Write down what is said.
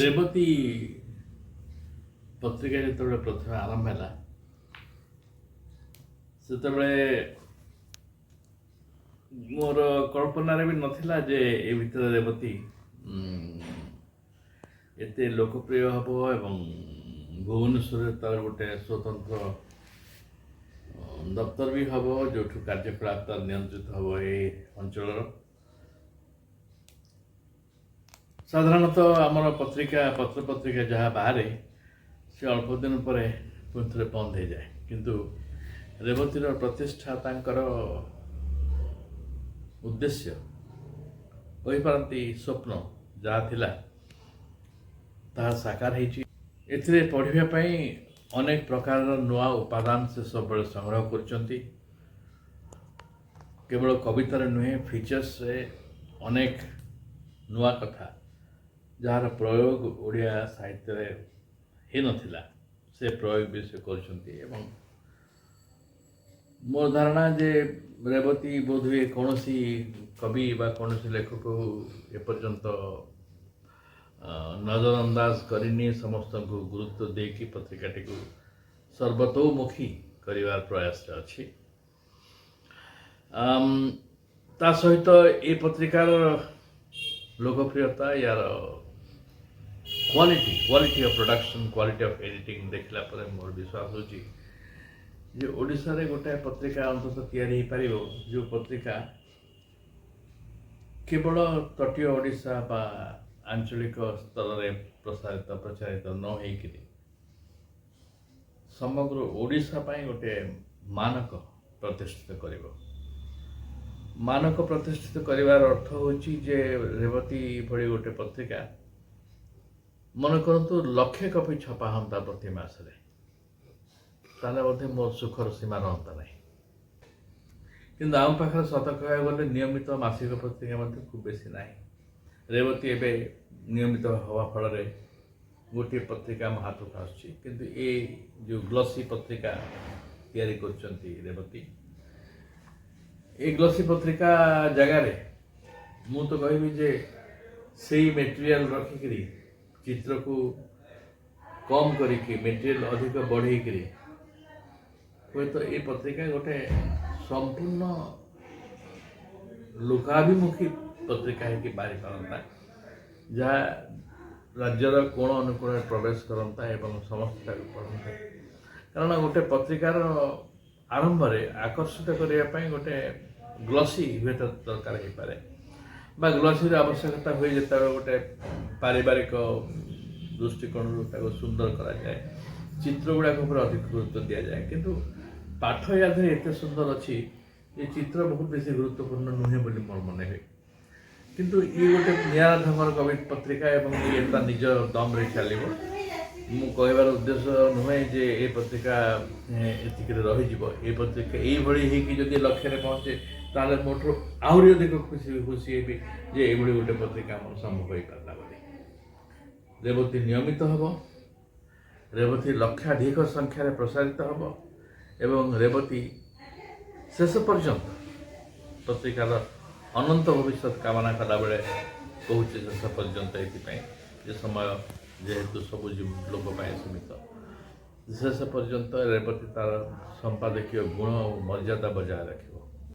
ରେବତୀ ପତ୍ରିକା ଯେତେବେଳେ ପ୍ରଥମେ ଆରମ୍ଭ ହେଲା ସେତେବେଳେ ମୋର କଳ୍ପନାରେ ବି ନଥିଲା ଯେ ଏ ଭିତରେ ରେବତୀ ଏତେ ଲୋକପ୍ରିୟ ହେବ ଏବଂ ଭୁବନେଶ୍ୱରରେ ତାର ଗୋଟେ ସ୍ୱତନ୍ତ୍ର ଦପ୍ତର ବି ହେବ ଯେଉଁଠୁ କାର୍ଯ୍ୟକଳାପ ତାର ନିୟନ୍ତ୍ରିତ ହେବ ଏ ଅଞ୍ଚଳର। ସାଧାରଣତଃ ଆମର ପତ୍ରପତ୍ରିକା ଯାହା ବାହାରେ ସେ ଅଳ୍ପ ଦିନ ପରେ ପୁଣି ଥରେ ବନ୍ଦ ହେଇଯାଏ, କିନ୍ତୁ ରେବତୀର ପ୍ରତିଷ୍ଠାତାଙ୍କର ଉଦ୍ଦେଶ୍ୟ କହିପାରନ୍ତି ସ୍ୱପ୍ନ ଯାହା ଥିଲା ତାହା ସାକାର ହେଇଛି। ଏଥିରେ ପଢ଼ିବା ପାଇଁ ଅନେକ ପ୍ରକାରର ନୂଆ ଉପାଦାନ ସେ ସବୁବେଳେ ସଂଗ୍ରହ କରୁଛନ୍ତି। କେବଳ କବିତାରେ ନୁହେଁ, ଫିଚର୍ସରେ ଅନେକ ନୂଆ କଥା ଯାହାର ପ୍ରୟୋଗ ଓଡ଼ିଆ ସାହିତ୍ୟରେ ହେଇନଥିଲା ସେ ପ୍ରୟୋଗ ବି ସେ କରୁଛନ୍ତି। ଏବଂ ମୋ ଧାରଣା ଯେ ରେବତୀ ବୋଧହୁଏ କୌଣସି କବି ବା କୌଣସି ଲେଖକ ଏପର୍ଯ୍ୟନ୍ତ ନଜରଅନ୍ଦାଜ କରିନି, ସମସ୍ତଙ୍କୁ ଗୁରୁତ୍ୱ ଦେଇକି ପତ୍ରିକାଟିକୁ ସର୍ବତୋମୁଖୀ କରିବାର ପ୍ରୟାସରେ ଅଛି। ତା ସହିତ ଏ ପତ୍ରିକାର ଲୋକପ୍ରିୟତା, ୟାର quality of production, quality of editing ଦେଖିଲା ପରେ ମୋର ବିଶ୍ୱାସ ହେଉଛି ଯେ ଓଡ଼ିଶାରେ ଗୋଟାଏ ପତ୍ରିକା ଅନ୍ତତଃ ତିଆରି ହେଇପାରିବ ଯେଉଁ ପତ୍ରିକା କେବଳ ତଟୀୟ ଓଡ଼ିଶା ବା ଆଞ୍ଚଳିକ ସ୍ତରରେ ପ୍ରଚାରିତ ନ ହେଇକିରି ସମଗ୍ର ଓଡ଼ିଶା ପାଇଁ ଗୋଟେ ମାନକ ପ୍ରତିଷ୍ଠିତ କରିବ। ମାନକ ପ୍ରତିଷ୍ଠିତ କରିବାର ଅର୍ଥ ହେଉଛି ଯେ ରେବତୀ ଭଳି ଗୋଟେ ପତ୍ରିକା ମନେ କରନ୍ତୁ 1,00,000 କପି ଛପା ହୁଅନ୍ତା ପ୍ରତି ମାସରେ, ତାହେଲେ ବୋଧେ ମୋ ସୁଖର ସୀମା ରହନ୍ତା ନାହିଁ। କିନ୍ତୁ ଆମ ପାଖରେ ସତ କହିବାକୁ ଗଲେ ନିୟମିତ ମାସିକ ପତ୍ରିକା ମଧ୍ୟ ଖୁବ୍ ବେଶୀ ନାହିଁ। ରେବତୀ ଏବେ ନିୟମିତ ହେବା ଫଳରେ ଗୋଟିଏ ପତ୍ରିକା ଆମ ହାତକୁ ଆସୁଛି, କିନ୍ତୁ ଏ ଯେଉଁ ଗ୍ଲସି ପତ୍ରିକା ତିଆରି କରୁଛନ୍ତି ରେବତୀ, ଏ ଗ୍ଲସି ପତ୍ରିକା ଜାଗାରେ ମୁଁ ତ କହିବି ଯେ ସେଇ ମେଟେରିଆଲ ରଖିକିରି ଚିତ୍ରକୁ କମ୍ କରିକି ମେଟେରିଆଲ ଅଧିକ ବଢ଼େଇକିରି ହୁଏତ ଏ ପତ୍ରିକା ଗୋଟେ ସମ୍ପୂର୍ଣ୍ଣ ଲୋକାଭିମୁଖୀ ପତ୍ରିକା ହେଇକି ବାହାରିପାରନ୍ତା, ଯାହା ରାଜ୍ୟର କୋଣ ଅନୁକୋଣରେ ପ୍ରବେଶ କରନ୍ତା ଏବଂ ସମସ୍ତେ ତାକୁ ପଢ଼ନ୍ତେ। କାରଣ ଗୋଟେ ପତ୍ରିକାର ଆରମ୍ଭରେ ଆକର୍ଷିତ କରିବା ପାଇଁ ଗୋଟେ ଗ୍ଲସି ହୁଏତ ଦରକାର ହେଇପାରେ, ବା ଗ୍ଲସିର ଆବଶ୍ୟକତା ହୁଏ ଯେତେବେଳେ ଗୋଟେ ପାରିବାରିକ ଦୃଷ୍ଟିକୋଣରୁ ତାକୁ ସୁନ୍ଦର କରାଯାଏ, ଚିତ୍ର ଗୁଡ଼ାକ ଉପରେ ଅଧିକ ଗୁରୁତ୍ୱ ଦିଆଯାଏ। କିନ୍ତୁ ପାଠ ୟା ଦେହରେ ଏତେ ସୁନ୍ଦର ଅଛି ଯେ ଚିତ୍ର ବହୁତ ବେଶୀ ଗୁରୁତ୍ୱପୂର୍ଣ୍ଣ ନୁହେଁ ବୋଲି ମୋର ମନେ ହୁଏ। କିନ୍ତୁ ଇଏ ଗୋଟେ ନିଆରା ଢଙ୍ଗର କବି ପତ୍ରିକା ଏବଂ ଇଏ ତା ନିଜ ଦମରେ ଚାଲିବ। ମୁଁ କହିବାର ଉଦ୍ଦେଶ୍ୟ ନୁହେଁ ଯେ ଏ ପତ୍ରିକା ଏତିକିରେ ରହିଯିବ। ଏ ପତ୍ରିକା ଏଇଭଳି ହେଇକି ଯଦି ଲକ୍ଷ୍ୟରେ ପହଞ୍ଚେ ତାହେଲେ ମୋଠୁ ଆହୁରି ଅଧିକ ଖୁସି ହେବି ଯେ ଏଇଭଳି ଗୋଟେ ପତ୍ରିକା ଆମର ସମ୍ଭବ ହେଇପାରିଲା ବୋଲି। ରେବତୀ ନିୟମିତ ହେବ, ରେବତୀ ଲକ୍ଷାଧିକ ସଂଖ୍ୟାରେ ପ୍ରସାରିତ ହେବ ଏବଂ ରେବତୀ ଶେଷ ପର୍ଯ୍ୟନ୍ତ ପତ୍ରିକାର ଅନନ୍ତ ଭବିଷ୍ୟତ କାମନା କଲାବେଳେ କହୁଛି ଶେଷ ପର୍ଯ୍ୟନ୍ତ, ଏଥିପାଇଁ ଯେ ସମୟ ଯେହେତୁ ସବୁ ଲୋକ ପାଇଁ ସୀମିତ, ଶେଷ ପର୍ଯ୍ୟନ୍ତ ରେବତୀ ତାର ସମ୍ପାଦକୀୟ ଗୁଣ ଓ ମର୍ଯ୍ୟାଦା ବଜାୟ ରଖିବ।